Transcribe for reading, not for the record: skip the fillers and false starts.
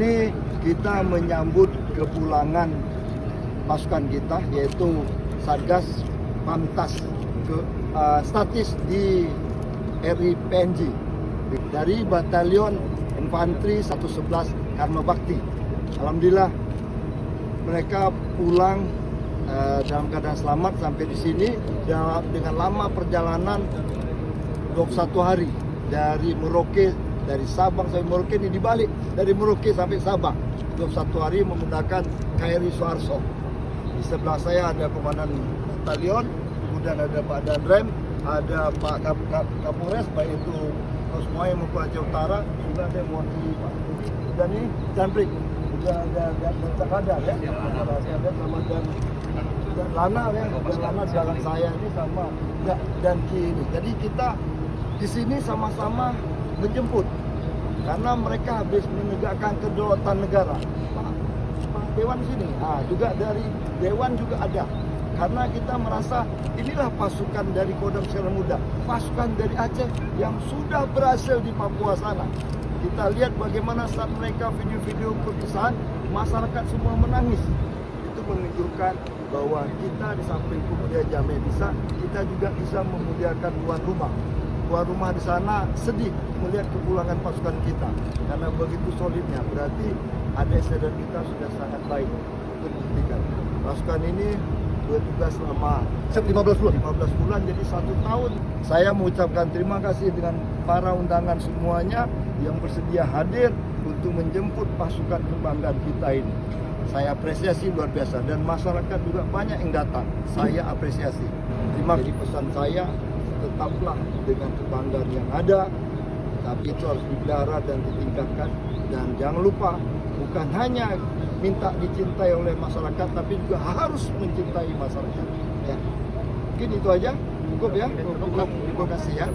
ini kita menyambut kepulangan pasukan kita, yaitu Satgas Pamtas statis di RI PNJ dari Batalion Infanteri 111 Karma Bakti. Alhamdulillah mereka pulang dalam keadaan selamat sampai di sini dengan lama perjalanan 21 hari dari Merauke, dari Sabang sampai Merauke, ini dibalik dari Merauke sampai Sabang 21 hari menggunakan KRI Suharto. Di sebelah saya ada komandan batalion, kemudian ada Pak Danrem, ada Pak Kapolres, baik itu Kosmoy maupun Aceh Utara, juga ada Mewakili Pak Budi, dan ini Janprik, juga ada Cakada ya, ada sama dan Lana ya, dan Lana di belakang saya ini sama dan Ki ini. Jadi kita di sini sama-sama menjemput karena mereka habis menegakkan kedaulatan negara. Pak Dewan sini, juga dari Dewan juga ada. Karena kita merasa inilah pasukan dari Kodam Sierra Muda, pasukan dari Aceh yang sudah berhasil di Papua sana. Kita lihat bagaimana saat mereka video-video perpisahan, masyarakat semua menangis. Itu menunjukkan bahwa kita di samping pemuda Jamek bisa, kita juga bisa memuliakan tuan rumah. Tuan rumah di sana sedih melihat kepulangan pasukan kita karena begitu solidnya, berarti ADC dan kita sudah sangat baik untuk membuktikan. Pasukan ini bertugas selama 15 bulan jadi 1 tahun. Saya mengucapkan terima kasih dengan para undangan semuanya yang bersedia hadir untuk menjemput pasukan kebanggaan kita ini. Saya apresiasi luar biasa dan masyarakat juga banyak yang datang. Saya apresiasi. Terima kasih. Pesan saya, tetaplah dengan kebanggaan yang ada, tapi itu harus dipelihara dan ditingkatkan. Dan jangan lupa, bukan hanya minta dicintai oleh masyarakat, tapi juga harus mencintai masyarakat. Ya. Mungkin itu aja, cukup ya. Terima kasih ya.